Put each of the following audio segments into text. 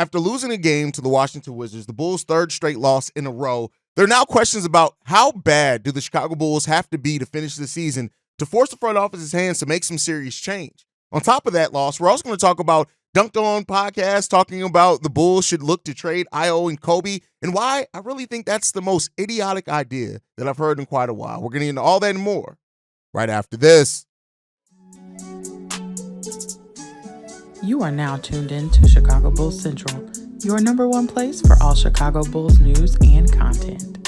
After losing a game to the Washington Wizards, the Bulls' third straight loss in a row, there are now questions about how bad do the Chicago Bulls have to be to finish the season to force the front office's hands to make some serious change. On top of that loss, we're also going to talk about Dunked On podcast, talking about the Bulls should look to trade Io and Kobe, and why I really think that's the most idiotic idea that I've heard in quite a while. We're going to get into all that and more right after this. You are now tuned in to Chicago Bulls Central, your number one place for all Chicago Bulls news and content.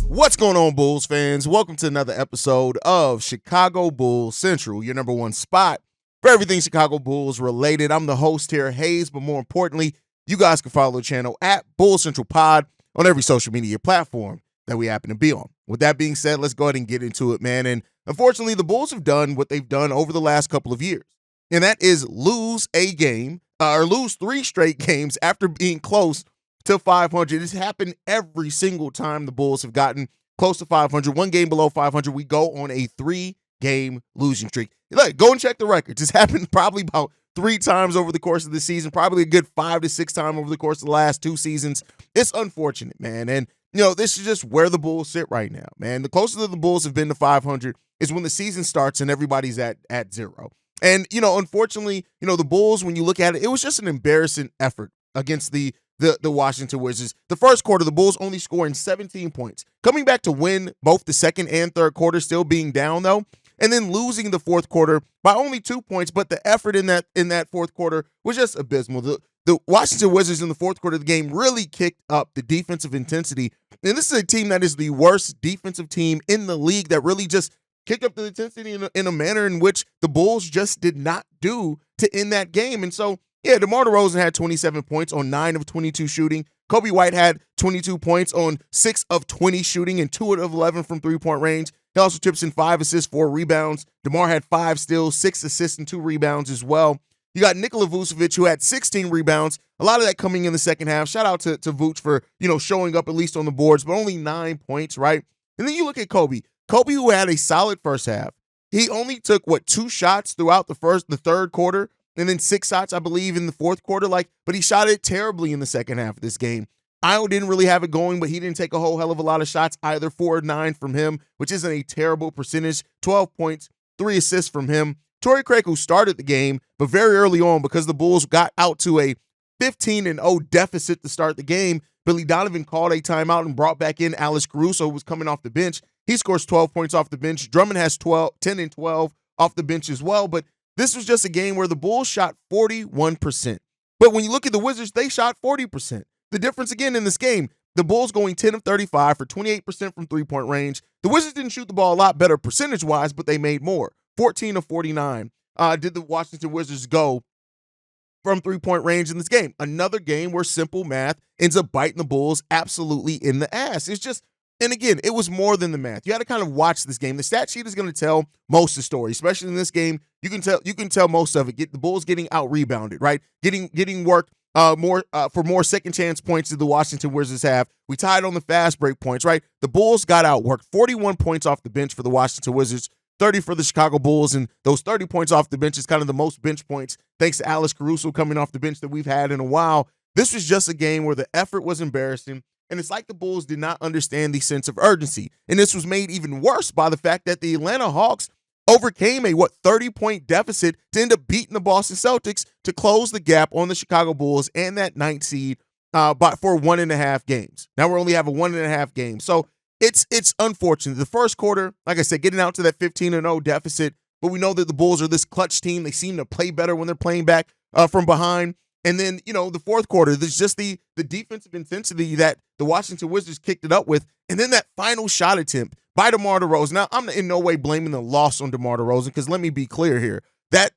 What's going on, Bulls fans? Welcome to another episode of Chicago Bulls Central, your number one spot for everything Chicago Bulls related. I'm the host here, Haize, but more importantly, you guys can follow the channel at Bulls Central Pod on every social media platform that we happen to be on. With that being said, let's go ahead and get into it, man. And unfortunately, the Bulls have done what they've done over the last couple of years, and that is lose a game or lose three straight games after being close to 500. It's happened every single time the Bulls have gotten close to 500. One game below 500, we go on a 3-game losing streak. Look, go and check the records. It's happened probably about 3 times over the course of the season, probably a good 5 to 6 times over the course of the last 2 seasons. It's unfortunate, man. And this is just where the Bulls sit right now, man. The closest that the Bulls have been to 500 is when the season starts and everybody's at 0. And, unfortunately, the Bulls, when you look at it, it was just an embarrassing effort against the Washington Wizards. The first quarter, the Bulls only scoring 17 points. Coming back to win both the second and third quarter, still being down, though, and then losing the fourth quarter by only 2 points, but the effort in that fourth quarter was just abysmal. The Washington Wizards in the fourth quarter of the game really kicked up the defensive intensity. And this is a team that is the worst defensive team in the league that really just kicked up the intensity in a manner in which the Bulls just did not do to end that game. And so, yeah, DeMar DeRozan had 27 points on 9 of 22 shooting. Kobe White had 22 points on 6 of 20 shooting and 2 of 11 from three-point range. He also chips in 5 assists, 4 rebounds. DeMar had 5 steals, 6 assists, and 2 rebounds as well. You got Nikola Vucevic, who had 16 rebounds. A lot of that coming in the second half. Shout out to Vuce for, showing up at least on the boards, but only 9 points, right? And then you look at Kobe. Kobe, who had a solid first half. He only took, 2 shots throughout the third quarter, and then 6 shots, I believe, in the fourth quarter. But he shot it terribly in the second half of this game. Io didn't really have it going, but he didn't take a whole hell of a lot of shots either. 4 of 9 from him, which isn't a terrible percentage. 12 points, 3 assists from him. Torrey Craig, who started the game, but very early on, because the Bulls got out to a 15-0 deficit to start the game, Billy Donovan called a timeout and brought back in Alex Caruso, who was coming off the bench. He scores 12 points off the bench. Drummond has 10 and 12 off the bench as well, but this was just a game where the Bulls shot 41%. But when you look at the Wizards, they shot 40%. The difference again in this game, the Bulls going 10 of 35 for 28% from three-point range. The Wizards didn't shoot the ball a lot better percentage-wise, but they made more. 14 of 49 did the Washington Wizards go from three-point range in this game. Another game where simple math ends up biting the Bulls absolutely in the ass. It's just, and again, it was more than the math. You had to kind of watch this game. The stat sheet is going to tell most of the story, especially in this game. You can tell most of it. The Bulls getting out-rebounded, right? Getting worked for more second chance points than the Washington Wizards have. We tied on the fast break points, right? The Bulls got outworked. 41 points off the bench for the Washington Wizards, 30 for the Chicago Bulls, and those 30 points off the bench is kind of the most bench points thanks to Alex Caruso coming off the bench that we've had in a while. This was just a game where the effort was embarrassing, and it's like the Bulls did not understand the sense of urgency. And this was made even worse by the fact that the Atlanta Hawks overcame a 30-point deficit to end up beating the Boston Celtics to close the gap on the Chicago Bulls and that 9th seed for 1.5 games. Now we only have a 1.5 game. So it's unfortunate. The first quarter, like I said, getting out to that 15-0 deficit, but we know that the Bulls are this clutch team. They seem to play better when they're playing back from behind. And then, the fourth quarter, there's just the defensive intensity that the Washington Wizards kicked it up with. And then that final shot attempt by DeMar DeRozan. Now, I'm in no way blaming the loss on DeMar DeRozan, because let me be clear here. That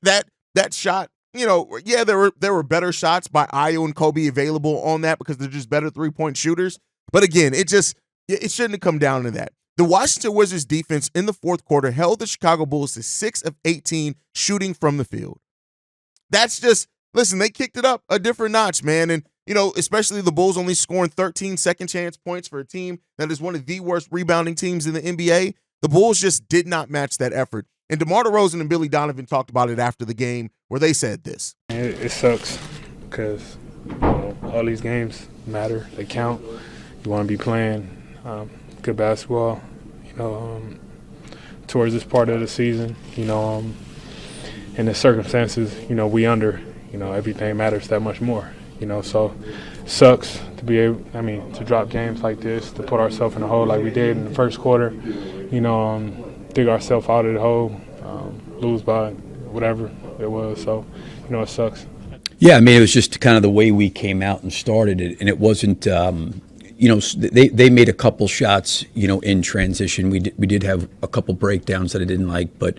shot, yeah, there were better shots by Io and Kobe available on that because they're just better three-point shooters. But again, it shouldn't have come down to that. The Washington Wizards defense in the fourth quarter held the Chicago Bulls to 6 of 18 shooting from the field. That's just, listen, they kicked it up a different notch, man. And, especially the Bulls only scoring 13 second chance points for a team that is one of the worst rebounding teams in the NBA. The Bulls just did not match that effort. And DeMar DeRozan and Billy Donovan talked about it after the game where they said this. It sucks because all these games matter. They count. You want to be playing good basketball, towards this part of the season, in the circumstances, we under, everything matters that much more, so it sucks to be able, to drop games like this, to put ourselves in a hole like we did in the first quarter, dig ourselves out of the hole, lose by whatever it was, so, it sucks. Yeah, it was just kind of the way we came out and started it, and it wasn't, they made a couple shots, in transition. We did have a couple breakdowns that I didn't like, but,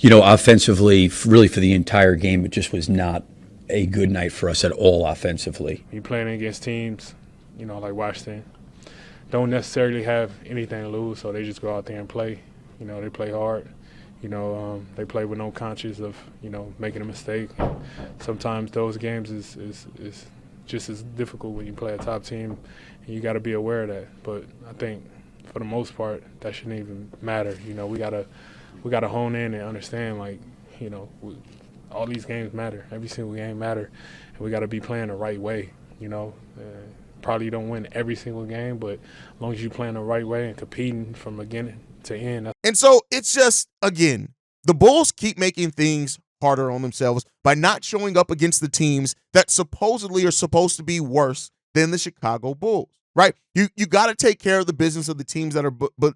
offensively, really for the entire game, it just was not a good night for us at all offensively. You playing against teams, like Washington, don't necessarily have anything to lose, so they just go out there and play. They play hard. They play with no conscience of, making a mistake. Sometimes those games is just as difficult when you play a top team, and you got to be aware of that. But I think for the most part, that shouldn't even matter. We gotta hone in and understand, all these games matter. Every single game matter, and we got to be playing the right way. Probably don't win every single game, but as long as you're playing the right way and competing from beginning to end. And so it's just, again, the Bulls keep making things harder on themselves by not showing up against the teams that supposedly are supposed to be worse than the Chicago Bulls, right? You got to take care of the business of the teams that are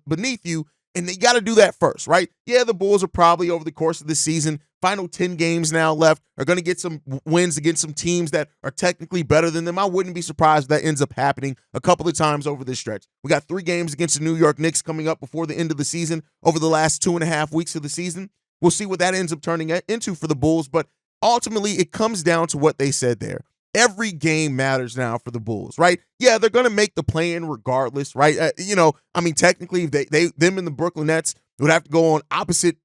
beneath you, and you got to do that first, right? Yeah, the Bulls are probably over the course of the season, final 10 games now left, are going to get some wins against some teams that are technically better than them. I wouldn't be surprised if that ends up happening a couple of times over this stretch. We got 3 games against the New York Knicks coming up before the end of the season over the last 2.5 weeks of the season. We'll see what that ends up turning into for the Bulls, but ultimately it comes down to what they said there. Every game matters now for the Bulls, right? Yeah, they're going to make the play-in regardless, right? Technically, them and the Brooklyn Nets would have to go on opposite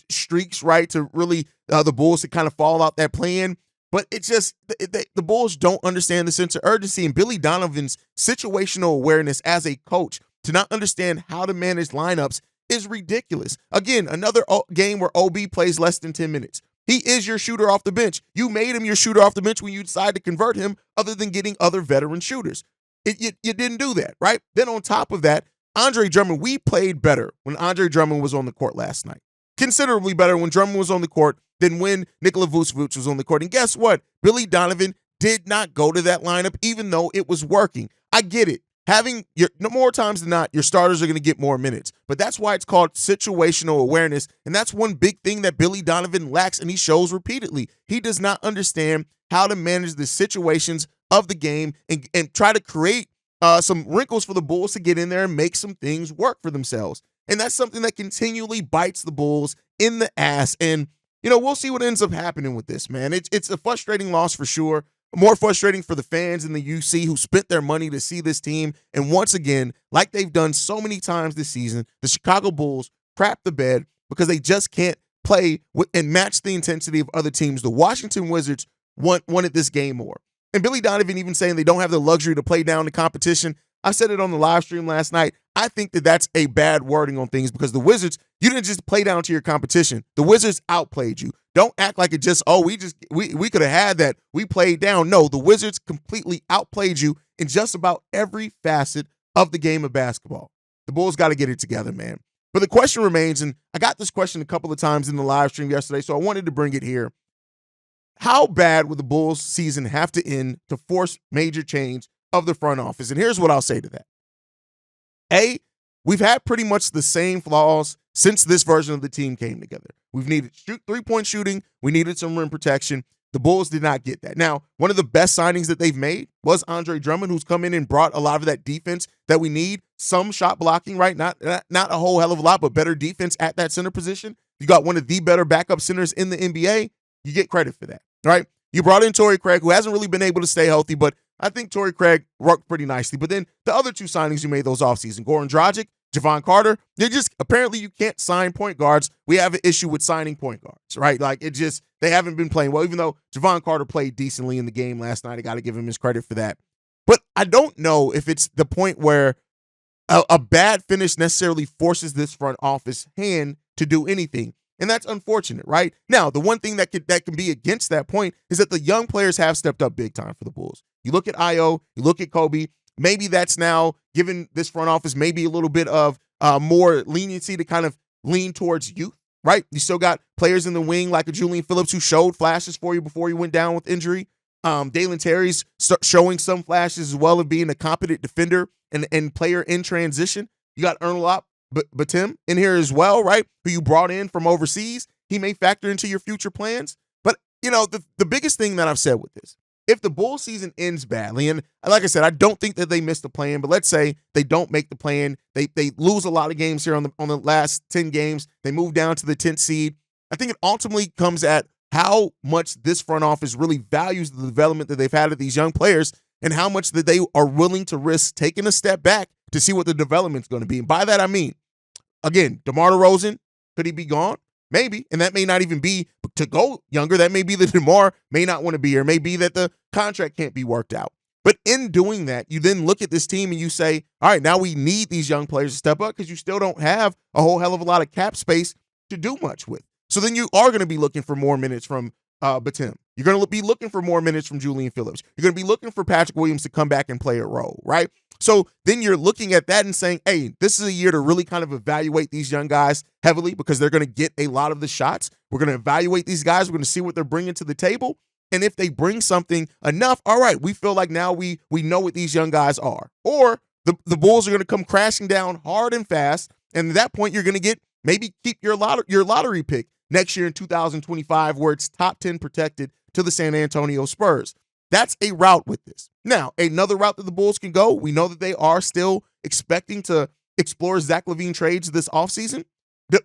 streaks, right, to really the Bulls to kind of fall out that play-in. But it's just the Bulls don't understand the sense of urgency, and Billy Donovan's situational awareness as a coach to not understand how to manage lineups is ridiculous. Again, another game where OB plays less than 10 minutes. He is your shooter off the bench. You made him your shooter off the bench when you decided to convert him other than getting other veteran shooters. You didn't do that, right? Then on top of that, Andre Drummond, we played better when Andre Drummond was on the court last night. Considerably better when Drummond was on the court than when Nikola Vucevic was on the court. And guess what? Billy Donovan did not go to that lineup even though it was working. I get it. More times than not, your starters are going to get more minutes. But that's why it's called situational awareness. And that's one big thing that Billy Donovan lacks, and he shows repeatedly. He does not understand how to manage the situations of the game and try to create some wrinkles for the Bulls to get in there and make some things work for themselves. And that's something that continually bites the Bulls in the ass. And, we'll see what ends up happening with this, man. It's a frustrating loss for sure. More frustrating for the fans in the UC who spent their money to see this team. And once again, like they've done so many times this season, the Chicago Bulls crap the bed because they just can't play and match the intensity of other teams. The Washington Wizards wanted this game more. And Billy Donovan even saying they don't have the luxury to play down the competition. I said it on the live stream last night. I think that that's a bad wording on things because the Wizards, you didn't just play down to your competition. The Wizards outplayed you. Don't act like it just, we could have had that. We played down. No, the Wizards completely outplayed you in just about every facet of the game of basketball. The Bulls got to get it together, man. But the question remains, and I got this question a couple of times in the live stream yesterday, so I wanted to bring it here. How bad would the Bulls season have to end to force major change of the front office? And here's what I'll say to that. A, we've had pretty much the same flaws since this version of the team came together. We've needed three-point shooting. We needed some rim protection. The Bulls did not get that. Now, one of the best signings that they've made was Andre Drummond, who's come in and brought a lot of that defense that we need. Some shot blocking, right? Not a whole hell of a lot, but better defense at that center position. You got one of the better backup centers in the NBA. You get credit for that, right? You brought in Torrey Craig, who hasn't really been able to stay healthy, but I think Torrey Craig worked pretty nicely. But then the other two signings you made those offseason, Goran Dragic, Javon Carter, apparently you can't sign point guards. We have an issue with signing point guards, right? They haven't been playing well, even though Javon Carter played decently in the game last night. I got to give him his credit for that. But I don't know if it's the point where a bad finish necessarily forces this front office hand to do anything. And that's unfortunate, right? Now, the one thing that can be against that point is that the young players have stepped up big time for the Bulls. You look at Io, you look at Kobe. Maybe that's now given this front office maybe a little bit of more leniency to kind of lean towards youth, right? You still got players in the wing like a Julian Phillips who showed flashes for you before he went down with injury. Dalen Terry's showing some flashes as well of being a competent defender and player in transition. You got Ernlop Batim in here as well, right? Who you brought in from overseas. He may factor into your future plans. But, the biggest thing that I've said with this, if the Bulls season ends badly, and like I said, I don't think that they missed the plan, but let's say they don't make the plan. They lose a lot of games here on the last 10 games. They move down to the 10th seed. I think it ultimately comes at how much this front office really values the development that they've had of these young players and how much that they are willing to risk taking a step back to see what the development's going to be. And by that, I mean, again, DeMar DeRozan, could he be gone? Maybe. And that may not even be to go younger. That may be that DeMar may not want to be here. It may be that the contract can't be worked out. But in doing that, you then look at this team and you say, all right, now we need these young players to step up because you still don't have a whole hell of a lot of cap space to do much with. So then you are going to be looking for more minutes from Batum. You're going to be looking for more minutes from Julian Phillips. You're going to be looking for Patrick Williams to come back and play a role, right? So then you're looking at that and saying, hey, this is a year to really kind of evaluate these young guys heavily because they're going to get a lot of the shots. We're going to evaluate these guys. We're going to see what they're bringing to the table. And if they bring something enough, all right, we feel like now we know what these young guys are. Or the Bulls are going to come crashing down hard and fast. And at that point, you're going to maybe keep your lottery pick next year in 2025 where it's top 10 protected to the San Antonio Spurs. That's a route with this. Now, another route that the Bulls can go, we know that they are still expecting to explore Zach LaVine trades this offseason.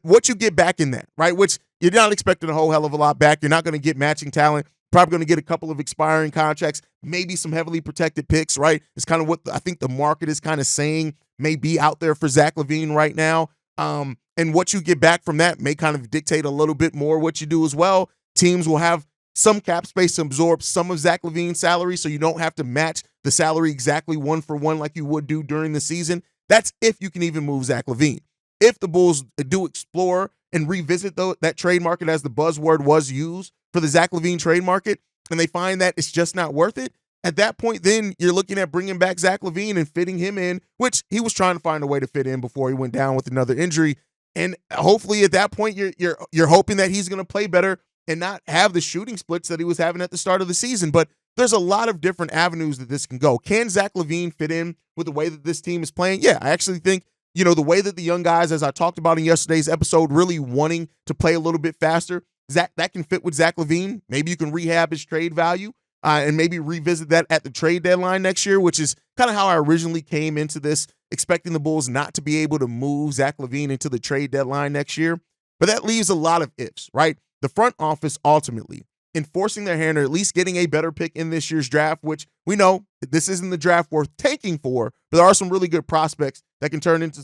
What you get back in that, right? Which you're not expecting a whole hell of a lot back. You're not going to get matching talent. Probably going to get a couple of expiring contracts, maybe some heavily protected picks, right? It's kind of what I think the market is kind of saying may be out there for Zach LaVine right now. And what you get back from that may kind of dictate a little bit more what you do as well. Teams will have some cap space to absorb some of Zach LaVine's salary, so you don't have to match the salary exactly one for one like you would do during the season. That's if you can even move Zach LaVine. If the Bulls do explore and revisit that trade market, as the buzzword was used for the Zach LaVine trade market, and they find that it's just not worth it, at that point, then you're looking at bringing back Zach LaVine and fitting him in, which he was trying to find a way to fit in before he went down with another injury. And hopefully at that point, you're hoping that he's going to play better and not have the shooting splits that he was having at the start of the season. But there's a lot of different avenues that this can go. Can Zach LaVine fit in with the way that this team is playing? Yeah, I actually think, the way that the young guys, as I talked about in yesterday's episode, really wanting to play a little bit faster, that can fit with Zach LaVine. Maybe you can rehab his trade value and maybe revisit that at the trade deadline next year, which is kind of how I originally came into this, expecting the Bulls not to be able to move Zach LaVine into the trade deadline next year. But that leaves a lot of ifs, right? The front office ultimately enforcing their hand or at least getting a better pick in this year's draft, which we know this isn't the draft worth tanking for, but there are some really good prospects that can turn into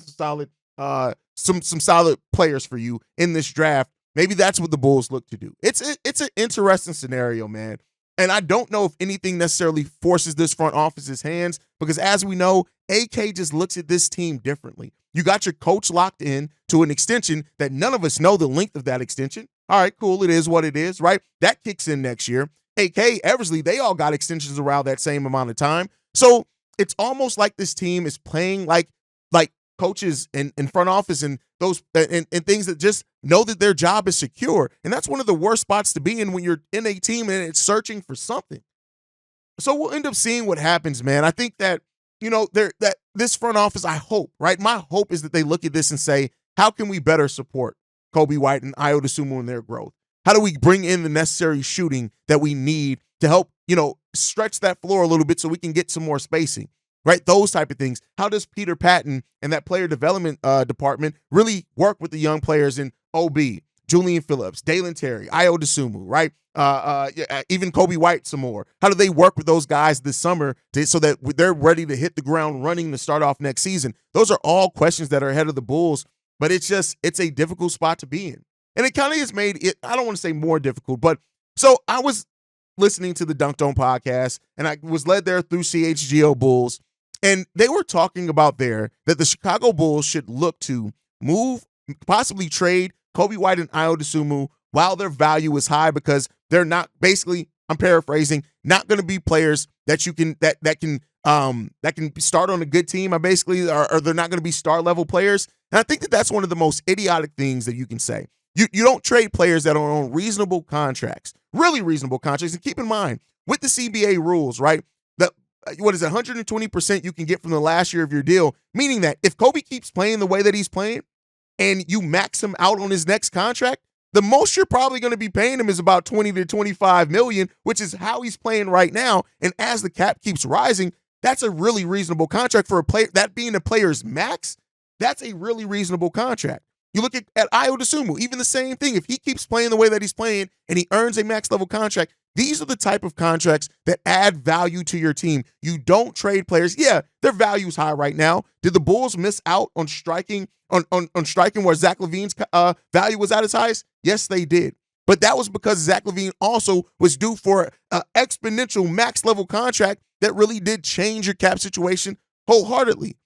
some solid players for you in this draft. Maybe that's what the Bulls look to do. It's an interesting scenario, man. And I don't know if anything necessarily forces this front office's hands because, as we know, AK just looks at this team differently. You got your coach locked in to an extension that none of us know the length of that extension. All right, cool. It is what it is, right? That kicks in next year. AK, Eversley, they all got extensions around that same amount of time. So it's almost like this team is playing like coaches and front office and those and things that just know that their job is secure. And that's one of the worst spots to be in when you're in a team and it's searching for something. So we'll end up seeing what happens, man. I think that, that this front office, I hope, right? My hope is that they look at this and say, how can we better support Kobe White and Ayo Dosunmu in their growth? How do we bring in the necessary shooting that we need to help, stretch that floor a little bit so we can get some more spacing? Right? Those type of things. How does Peter Patton and that player development department really work with the young players in OB, Julian Phillips, Dalen Terry, Ayo Dosunmu, right? Even Kobe White some more. How do they work with those guys this summer so that they're ready to hit the ground running to start off next season? Those are all questions that are ahead of the Bulls, but it's a difficult spot to be in. And it kind of has made it, I don't want to say more difficult, but so I was listening to the Dunked On podcast and I was led there through CHGO Bulls. And they were talking about there that the Chicago Bulls should look to move, possibly trade Kobe White and Ayo Dosunmu, while their value is high because they're not, basically, I'm paraphrasing, not going to be players that you can that can start on a good team. Or they're not going to be star level players. And I think that that's one of the most idiotic things that you can say. You don't trade players that are on reasonable contracts, really reasonable contracts. And keep in mind, with the CBA rules, right? What is it, 120% you can get from the last year of your deal, meaning that if Kobe keeps playing the way that he's playing and you max him out on his next contract, the most you're probably going to be paying him is about 20 to 25 million, which is how he's playing right now. And as the cap keeps rising, that's a really reasonable contract for a player. That being a player's max, that's a really reasonable contract. You look at Ayo Dosunmu, even the same thing. If he keeps playing the way that he's playing and he earns a max level contract, these are the type of contracts that add value to your team. You don't trade players. Yeah, their value is high right now. Did the Bulls miss out on striking where Zach LaVine's value was at its highest? Yes, they did. But that was because Zach LaVine also was due for an exponential max level contract that really did change your cap situation wholeheartedly.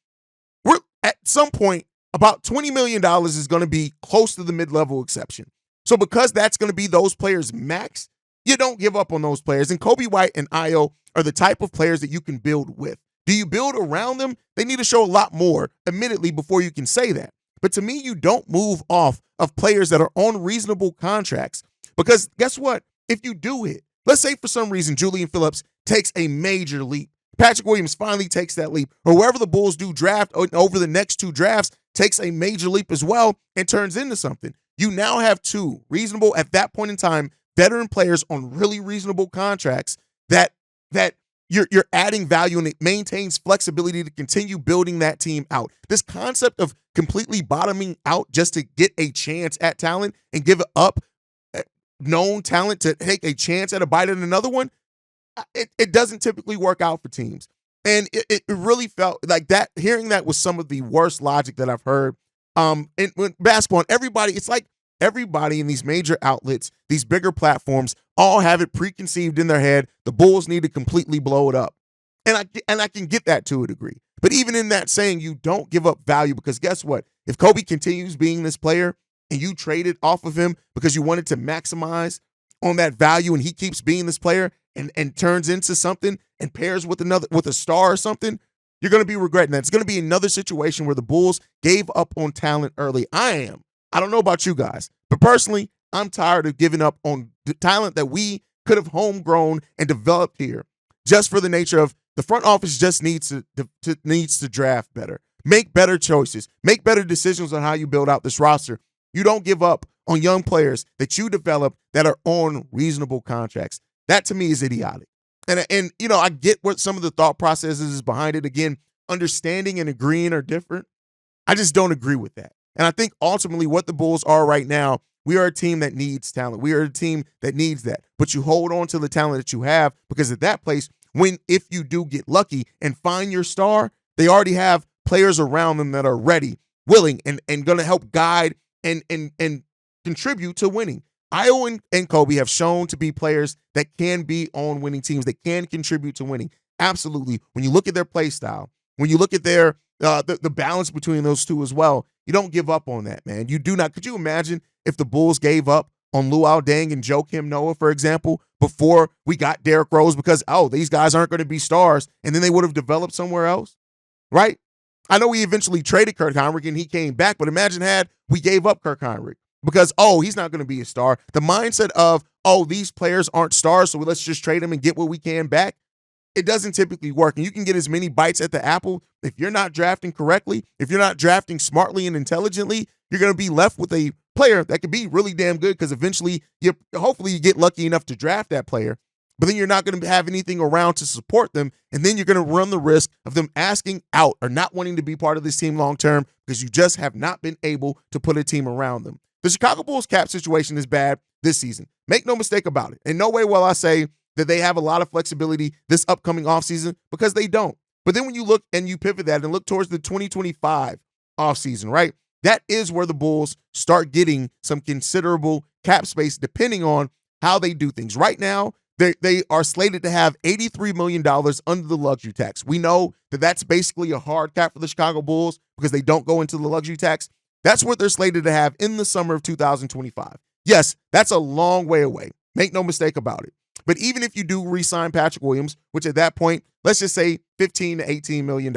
We're at some point, about $20 million is going to be close to the mid-level exception. So because that's going to be those players' max, you don't give up on those players. And Kobe White and Ayo are the type of players that you can build with. Do you build around them? They need to show a lot more, admittedly, before you can say that. But to me, you don't move off of players that are on reasonable contracts. Because guess what? If you do it, let's say for some reason Julian Phillips takes a major leap. Patrick Williams finally takes that leap. Or whoever the Bulls do draft over the next two drafts takes a major leap as well and turns into something. You now have two reasonable, at that point in time, veteran players on really reasonable contracts that you're adding value, and it maintains flexibility to continue building that team out. This concept of completely bottoming out just to get a chance at talent and give up known talent to take a chance at a bite at another one, it doesn't typically work out for teams. And it really felt like that. Hearing that was some of the worst logic that I've heard. And when basketball, it's like everybody in these major outlets, these bigger platforms, all have it preconceived in their head. The Bulls need to completely blow it up. And I can get that to a degree. But even in that saying, you don't give up value, because guess what? If Kobe continues being this player and you traded off of him because you wanted to maximize on that value, and he keeps being this player and turns into something and pairs with a star or something, you're going to be regretting that. It's going to be another situation where the Bulls gave up on talent early. I don't know about you guys, but personally, I'm tired of giving up on the talent that we could have homegrown and developed here, just for the nature of the front office just needs to draft better, make better choices, make better decisions on how you build out this roster. You don't give up on young players that you develop that are on reasonable contracts. That to me is idiotic. And you know, I get what some of the thought processes is behind it. Again, understanding and agreeing are different. I just don't agree with that. And I think ultimately what the Bulls are right now, we are a team that needs talent. We are a team that needs that. But you hold on to the talent that you have, because at that place, if you do get lucky and find your star, they already have players around them that are ready, willing, and going to help guide and contribute to winning. Ayo and Kobe have shown to be players that can be on winning teams, that can contribute to winning. Absolutely. When you look at their play style, when you look at their the balance between those two as well, you don't give up on that, man. You do not. Could you imagine if the Bulls gave up on Luol Deng and Joakim Noah, for example, before we got Derrick Rose, because, these guys aren't going to be stars, and then they would have developed somewhere else, right? I know we eventually traded Kirk Hinrich and he came back, but imagine had we gave up Kirk Hinrich because, he's not going to be a star. The mindset of, these players aren't stars, so let's just trade them and get what we can back. It doesn't typically work. And you can get as many bites at the apple. If you're not drafting correctly, if you're not drafting smartly and intelligently, you're going to be left with a player that could be really damn good, because eventually, hopefully you get lucky enough to draft that player, but then you're not going to have anything around to support them. And then you're going to run the risk of them asking out or not wanting to be part of this team long-term, because you just have not been able to put a team around them. The Chicago Bulls cap situation is bad this season. Make no mistake about it. In no way will I say that they have a lot of flexibility this upcoming offseason, because they don't. But then when you look and you pivot that and look towards the 2025 offseason, right? That is where the Bulls start getting some considerable cap space depending on how they do things. Right now, they are slated to have $83 million under the luxury tax. We know that that's basically a hard cap for the Chicago Bulls because they don't go into the luxury tax. That's what they're slated to have in the summer of 2025. Yes, that's a long way away. Make no mistake about it. But even if you do re-sign Patrick Williams, which at that point, let's just say $15 to $18 million,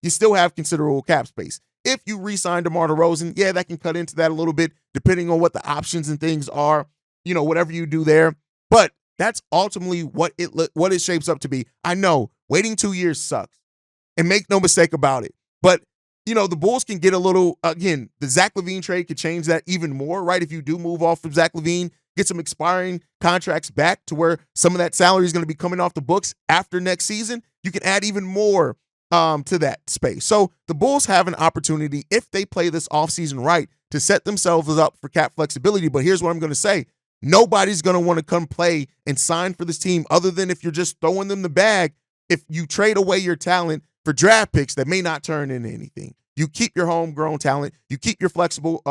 you still have considerable cap space. If you re-sign DeMar DeRozan, yeah, that can cut into that a little bit, depending on what the options and things are, whatever you do there. But that's ultimately what it shapes up to be. I know waiting 2 years sucks, and make no mistake about it. But the Bulls can get a little, again, the Zach LaVine trade could change that even more, right? If you do move off from Zach LaVine, get some expiring contracts back to where some of that salary is going to be coming off the books after next season, you can add even more to that space. So the Bulls have an opportunity, if they play this offseason right, to set themselves up for cap flexibility. But here's what I'm going to say. Nobody's going to want to come play and sign for this team other than if you're just throwing them the bag. If you trade away your talent for draft picks that may not turn into anything, you keep your homegrown talent, you keep your flexible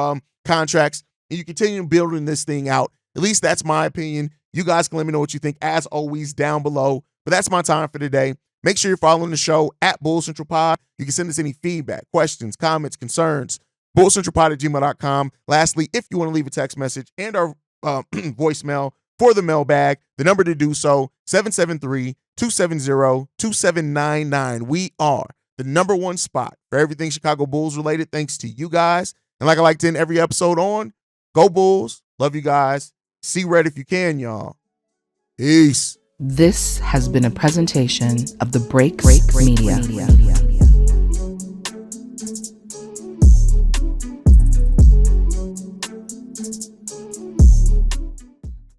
contracts, and you continue building this thing out. At least that's my opinion. You guys can let me know what you think, as always, down below. But that's my time for today. Make sure you're following the show at Bull Central Pod. You can send us any feedback, questions, comments, concerns, bullcentralpod@gmail.com. Lastly, if you want to leave a text message and our voicemail for the mailbag, the number to do so, 773-270-2799. We are the number one spot for everything Chicago Bulls related, thanks to you guys. And like I like to end every episode on, go Bulls. Love you guys. See red if you can, y'all. Peace. This has been a presentation of the Break Media.